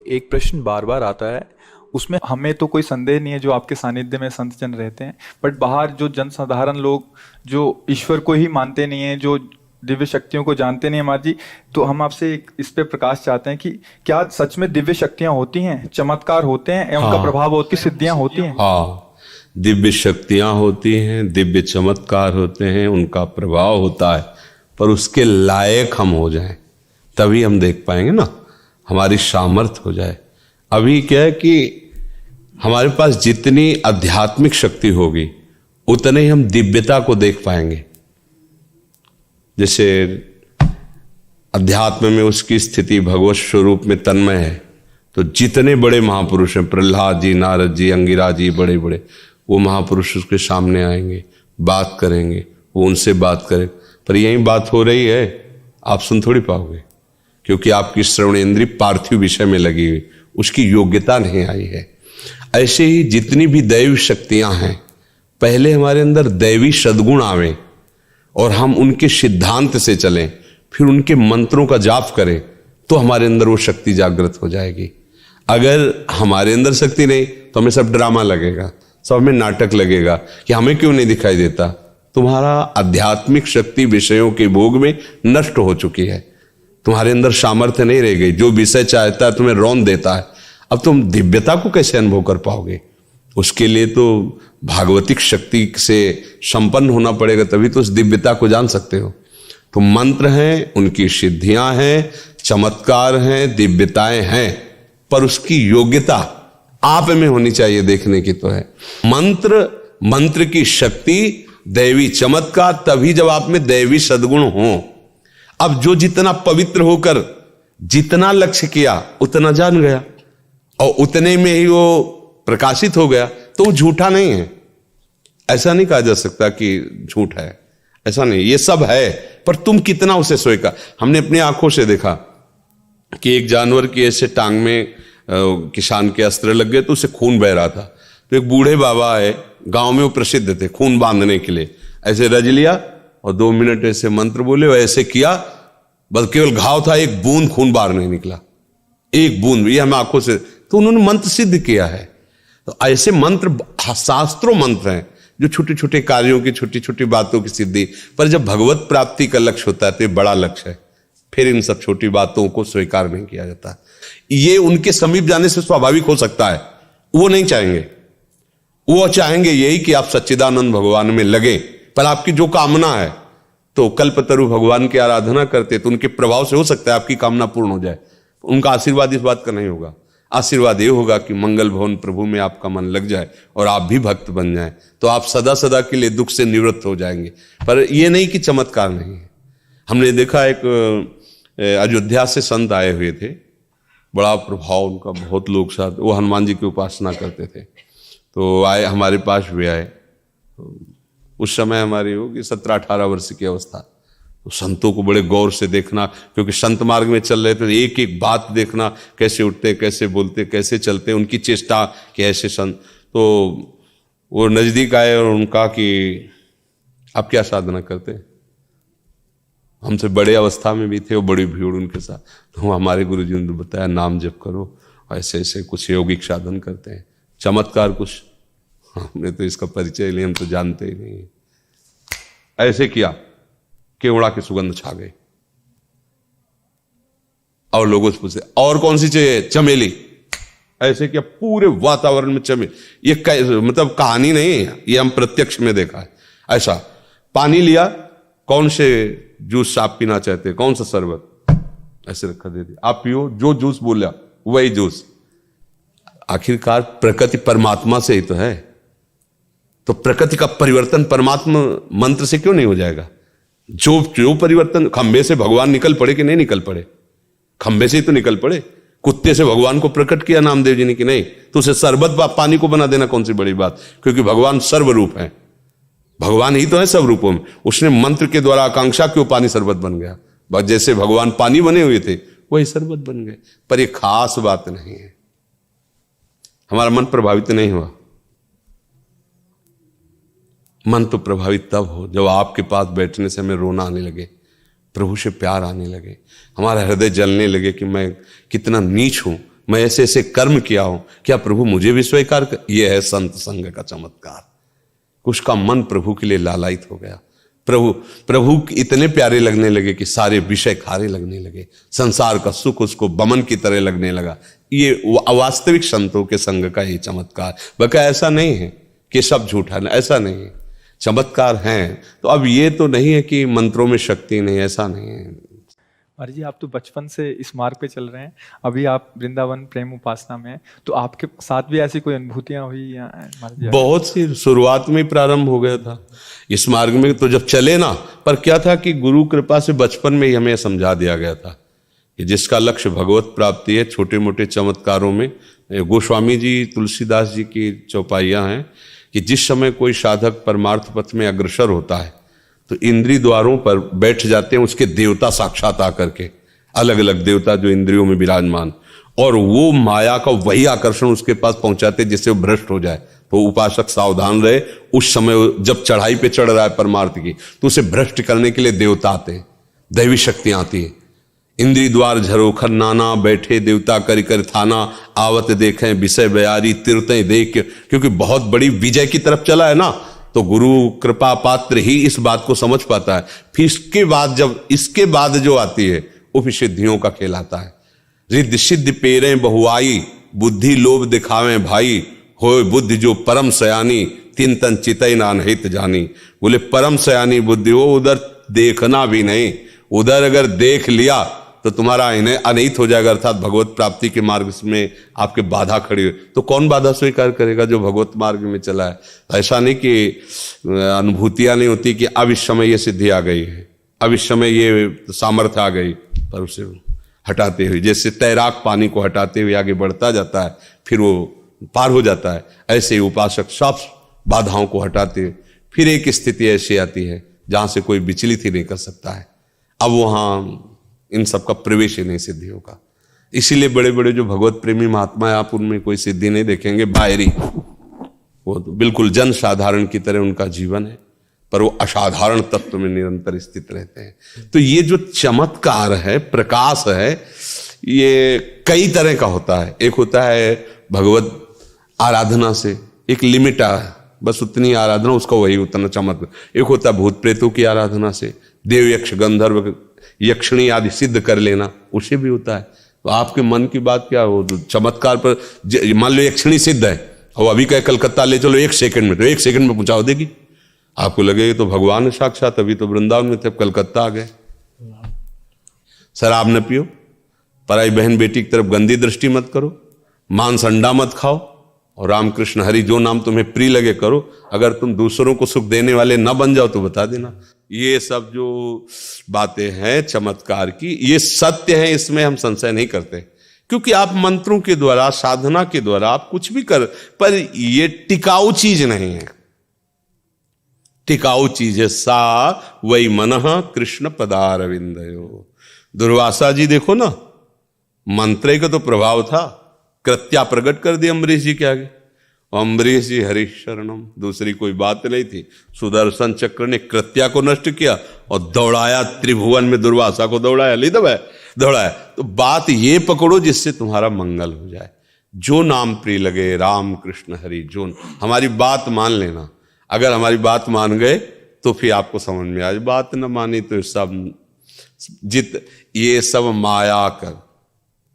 एक प्रश्न बार बार आता है, उसमें हमें तो कोई संदेह नहीं है जो आपके सानिध्य में संत जन रहते हैं, बट बाहर जो जनसाधारण लोग जो ईश्वर को ही मानते नहीं है, जो दिव्य शक्तियों को जानते नहीं है महाराज जी, तो हम आपसे इस पे प्रकाश चाहते हैं कि क्या सच में दिव्य शक्तियां होती हैं, चमत्कार होते हैं, उनका हाँ, प्रभाव होती, सिद्धियां होती हैं? हाँ, दिव्य शक्तियां होती हैं, दिव्य चमत्कार होते हैं, उनका प्रभाव होता है, पर उसके लायक हम हो जाएं तभी हम देख पाएंगे ना, हमारी सामर्थ्य हो जाए। अभी क्या है कि हमारे पास जितनी आध्यात्मिक शक्ति होगी उतने ही हम दिव्यता को देख पाएंगे। जैसे अध्यात्म में उसकी स्थिति भगवत स्वरूप में तन्मय है, तो जितने बड़े महापुरुष हैं, प्रहलाद जी, नारद जी, अंगिरा जी, बड़े बड़े, वो महापुरुष उसके सामने आएंगे, बात करेंगे, वो उनसे बात करें, पर यही बात हो रही है, आप सुन थोड़ी पाओगे, क्योंकि आपकी श्रवणेंद्रिय पार्थिव विषय में लगी हुई, उसकी योग्यता नहीं आई है। ऐसे ही जितनी भी दैवी शक्तियां हैं, पहले हमारे अंदर दैवी सद्गुण आवे और हम उनके सिद्धांत से चलें, फिर उनके मंत्रों का जाप करें, तो हमारे अंदर वो शक्ति जागृत हो जाएगी। अगर हमारे अंदर शक्ति नहीं तो हमें सब ड्रामा लगेगा, सब हमें नाटक लगेगा कि हमें क्यों नहीं दिखाई देता। तुम्हारा आध्यात्मिक शक्ति विषयों के भोग में नष्ट हो चुकी है, तुम्हारे अंदर सामर्थ्य नहीं रह गई, जो विषय चाहता है तुम्हें रौंद देता है। अब तुम दिव्यता को कैसे अनुभव कर पाओगे? उसके लिए तो भागवतिक शक्ति से संपन्न होना पड़ेगा, तभी तो उस दिव्यता को जान सकते हो। तो मंत्र हैं, उनकी सिद्धियां हैं, चमत्कार हैं, दिव्यताएं हैं, पर उसकी योग्यता आप में होनी चाहिए, देखने की तो है। मंत्र की शक्ति, दैवी चमत्कार तभी जब आप में दैवी सद्गुण हो। अब जो जितना पवित्र होकर जितना लक्ष्य किया उतना जान गया और उतने में ही वो प्रकाशित हो गया, तो वो झूठा नहीं है। ऐसा नहीं कहा जा सकता कि झूठ है, ऐसा नहीं, ये सब है, पर तुम कितना उसे स्वीकार। हमने अपनी आंखों से देखा कि एक जानवर की ऐसे टांग में किसान के अस्त्र लग गए तो उसे खून बह रहा था। तो एक बूढ़े बाबा है, गांव में वो प्रसिद्ध थे खून बांधने के लिए, ऐसे रज लिया और 2 मिनट ऐसे मंत्र बोले, ऐसे किया, बस केवल घाव था, एक बूंद खून बाहर नहीं निकला, एक बूंद। ये हमें आंखों से, तो उन्होंने मंत्र सिद्ध किया है। तो ऐसे मंत्र शास्त्रों मंत्र हैं जो छोटे छोटे कार्यों की, छोटी छोटी बातों की सिद्धि, पर जब भगवत प्राप्ति का लक्ष्य होता है तो ये बड़ा लक्ष्य है, फिर इन सब छोटी बातों को स्वीकार नहीं किया जाता। ये उनके समीप जाने से स्वाभाविक हो सकता है, वो नहीं चाहेंगे, वो चाहेंगे यही कि आप सच्चिदानंद भगवान में लगे। पर आपकी जो कामना है, तो कल्पतरु भगवान की आराधना करते तो उनके प्रभाव से हो सकता है आपकी कामना पूर्ण हो जाए। उनका आशीर्वाद इस बात का नहीं होगा, आशीर्वाद ये होगा कि मंगल भवन प्रभु में आपका मन लग जाए और आप भी भक्त बन जाएं, तो आप सदा सदा के लिए दुख से निवृत्त हो जाएंगे। पर यह नहीं कि चमत्कार नहीं है। हमने देखा एक अयोध्या से संत आए हुए थे, बड़ा प्रभाव उनका, बहुत लोग साथ, वो हनुमान जी की उपासना करते थे, तो आए, हमारे पास भी आए। उस समय हमारी होगी 17-18 वर्ष की अवस्था। तो संतों को बड़े गौर से देखना, क्योंकि संत मार्ग में चल रहे थे, एक एक बात देखना, कैसे उठते, कैसे बोलते, कैसे चलते, उनकी चेष्टा कि ऐसे संत। तो वो नजदीक आए और उनका कि आप क्या साधना करते हैं? हमसे बड़े अवस्था में भी थे और बड़ी भीड़ उनके साथ। तो हमारे गुरु जी ने बताया, नाम जप करो, ऐसे ऐसे कुछ यौगिक साधन करते हैं, चमत्कार कुछ। हमने तो इसका परिचय लिया, हम तो जानते ही नहीं। ऐसे किया, केवड़ा की सुगंध छा गई, और लोगों से पूछे और कौन सी चाहिए? चमेली। ऐसे किया, पूरे वातावरण में चमेली। ये मतलब कहानी नहीं है, ये हम प्रत्यक्ष में देखा है। ऐसा पानी लिया, कौन से जूस आप पीना चाहते हैं, कौन सा शरबत, ऐसे रखा, दे दिया, आप पियो, जो जूस बोला वही जूस। आखिरकार प्रकृति परमात्मा से ही तो है, तो प्रकृति का परिवर्तन परमात्मा मंत्र से क्यों नहीं हो जाएगा? जो परिवर्तन, खंबे से भगवान निकल पड़े कि नहीं निकल पड़े? खंबे से ही तो निकल पड़े। कुत्ते से भगवान को प्रकट किया नामदेव जी ने कि नहीं, तो उसे शरबत पानी को बना देना कौन सी बड़ी बात? क्योंकि भगवान सर्वरूप है, भगवान ही तो है सब रूपों में। उसने मंत्र के द्वारा आकांक्षा क्यों पानी शरबत बन गया, बस जैसे भगवान पानी बने हुए थे वही शरबत बन गए। पर यह खास बात नहीं है, हमारा मन प्रभावित नहीं हुआ। मन तो प्रभावित तब हो जब आपके पास बैठने से हमें रोना आने लगे, प्रभु से प्यार आने लगे, हमारा हृदय जलने लगे कि मैं कितना नीच हूं, मैं ऐसे ऐसे कर्म किया हूं, क्या प्रभु मुझे भी स्वीकार कर? ये है संत संग का चमत्कार। उसका मन प्रभु के लिए लालायित हो गया, प्रभु इतने प्यारे लगने लगे कि सारे विषय खारे लगने लगे, संसार का सुख उसको बमन की तरह लगने लगा। ये अवास्तविक संतों के संग का ये चमत्कार। बका ऐसा नहीं है कि सब झूठा है, ऐसा नहीं है, चमत्कार हैं। तो अब ये तो नहीं है कि मंत्रों में शक्ति नहीं, ऐसा नहीं है। महाराज जी, आप तो बचपन से इस मार्ग पे चल रहे हैं, अभी आप वृंदावन प्रेम उपासना में हैं, तो आपके साथ भी ऐसी कोई अनुभूतियां हुई या महाराज जी? बहुत सी, शुरुआत में ही प्रारंभ हो गया था इस मार्ग में। तो जब चले ना, पर क्या था कि गुरु कृपा से बचपन में ही हमें समझा दिया गया था कि जिसका लक्ष्य भगवत प्राप्ति है, छोटे मोटे चमत्कारों में गोस्वामी जी, तुलसीदास जी की चौपाइयां हैं कि जिस समय कोई साधक परमार्थ पथ में अग्रसर होता है तो इंद्रिय द्वारों पर बैठ जाते हैं उसके देवता साक्षात आकर के, अलग अलग देवता जो इंद्रियों में विराजमान, और वो माया का वही आकर्षण उसके पास पहुंचाते जिससे वो भ्रष्ट हो जाए। तो उपासक सावधान रहे, उस समय जब चढ़ाई पे चढ़ रहा है परमार्थ की, तो उसे भ्रष्ट करने के लिए देवता आते हैं, दैवी शक्तियां आती है। इंद्रिय द्वार झरोखर नाना, बैठे देवता करि कर थाना, आवत देखें विषय बयारी तीर्थें देख, क्योंकि बहुत बड़ी विजय की तरफ चला है ना, तो गुरु कृपा पात्र ही इस बात को समझ पाता है। फिर इसके बाद जो आती है वो फिर सिद्धियों का खेल आता है। रिद्धि सिद्धि पेरे बहुआई, बुद्धि लोभ दिखावे भाई, होए बुद्धि जो परम सयानी, तीन तन चितई नान हित जानी। बोले परम सयानी बुद्धि हो, उधर देखना भी नहीं, उधर अगर देख लिया तो तुम्हारा इन्हें अनहित हो जाएगा, अर्थात भगवत प्राप्ति के मार्ग में आपके बाधा खड़ी हो। तो कौन बाधा स्वीकार करेगा जो भगवत मार्ग में चला है? ऐसा नहीं कि अनुभूतियां नहीं होती कि अब इस समय ये सिद्धि आ गई है, अब इस समय ये सामर्थ्य आ गई, पर उसे हटाते हुए, जैसे तैराक पानी को हटाते हुए आगे बढ़ता जाता है, फिर वो पार हो जाता है, ऐसे ही उपासक सब बाधाओं को हटाते हुए फिर एक स्थिति ऐसी आती है जहां से कोई विचलित ही नहीं कर सकता है। अब वहां इन सब का प्रवेश ही नहीं सिद्धियों का। इसीलिए बड़े बड़े जो भगवत प्रेमी महात्मा है, आप उनमें कोई सिद्धि नहीं देखेंगे बाहरी, वो तो बिल्कुल जन साधारण की तरह उनका जीवन है, पर वो असाधारण तत्व में निरंतर स्थित रहते हैं। तो ये जो चमत्कार है, प्रकाश है, ये कई तरह का होता है। एक होता है भगवत आराधना से, एक लिमिट है, बस उतनी आराधना, उसका वही उतना चमत्कार। एक होता है भूत प्रेतों की आराधना से, देव यक्ष गंधर्व यक्षिणी आदि सिद्ध कर लेना, उसे भी होता है। तो आपके मन की बात क्या हो, चमत्कार पर मान लो यक्षिणी सिद्ध है और अभी कहे कलकत्ता ले चलो 1 सेकंड में, तो 1 सेकंड में पहुंचा देगी, आपको लगेगा तो भगवान है साक्षात। अभी तो वृंदावन में थे, कलकत्ता आ गए। शराब न पियो, पराई बहन बेटी की तरफ गंदी दृष्टि मत करो, मांस अंडा मत खाओ, और रामकृष्ण हरि जो नाम तुम्हें प्रिय लगे करो। अगर तुम दूसरों को सुख देने वाले न बन जाओ तो बता देना। ये सब जो बातें हैं चमत्कार की, ये सत्य है, इसमें हम संशय नहीं करते, क्योंकि आप मंत्रों के द्वारा, साधना के द्वारा आप कुछ भी कर, पर ये टिकाऊ चीज नहीं है। टिकाऊ चीज है सा वही मनः कृष्ण पदारविंदयो। दुर्वासा जी देखो ना, मंत्र का तो प्रभाव था, कृत्या प्रकट कर दी अम्बरीश जी के आगे। अम्बरीश जी हरीश शरणम, दूसरी कोई बात नहीं थी। सुदर्शन चक्र ने कृत्या को नष्ट किया और दौड़ाया त्रिभुवन में, दुर्वासा को दौड़ाया, ले दौड़ाया। तो बात ये पकड़ो जिससे तुम्हारा मंगल हो जाए। जो नाम प्रिय लगे, राम कृष्ण हरि, जो हमारी बात मान लेना। अगर हमारी बात मान गए तो फिर आपको समझ में आए, बात न मानी तो सब ये सब माया कर,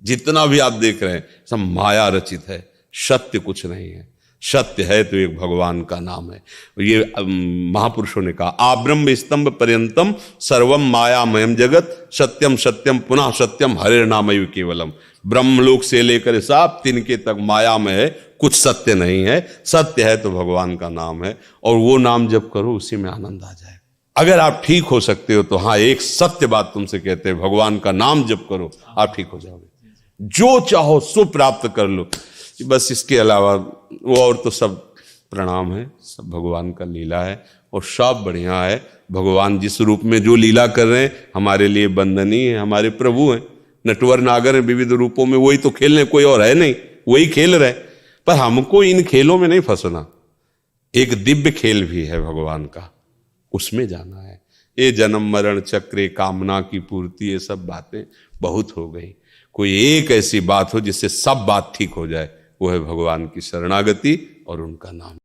जितना भी आप देख रहे हैं सब माया रचित है, सत्य कुछ नहीं है। सत्य है तो एक भगवान का नाम है। ये महापुरुषों ने कहा, आब्रह्म स्तंभ पर्यंतम सर्वम मायामयम जगत, सत्यम सत्यम पुनः सत्यम हरे नामयु केवलम। ब्रह्मलोक से लेकर साप तिनके तक माया में है, कुछ सत्य नहीं है। सत्य है तो भगवान का नाम है, और वो नाम जब करो उसी में आनंद आ जाए। अगर आप ठीक हो सकते हो तो हाँ, एक सत्य बात तुमसे कहते हैं, भगवान का नाम जब करो आप ठीक हो जाओगे, जो चाहो सो प्राप्त कर लो। बस इसके अलावा वो और तो सब प्रणाम है, सब भगवान का लीला है, और सब बढ़िया है। भगवान जिस रूप में जो लीला कर रहे हैं हमारे लिए बंदनीय है, हमारे प्रभु हैं, नटवर नागर हैं विविध रूपों में, वही तो खेल रहे, कोई और है नहीं, वही खेल रहे। पर हमको इन खेलों में नहीं फंसना, एक दिव्य खेल भी है भगवान का, उसमें जाना है। ये जन्म मरण चक्र, कामना की पूर्ति, ये सब बातें बहुत हो गई। कोई एक ऐसी बात हो जिससे सब बात ठीक हो जाए, वो है भगवान की शरणागति और उनका नाम।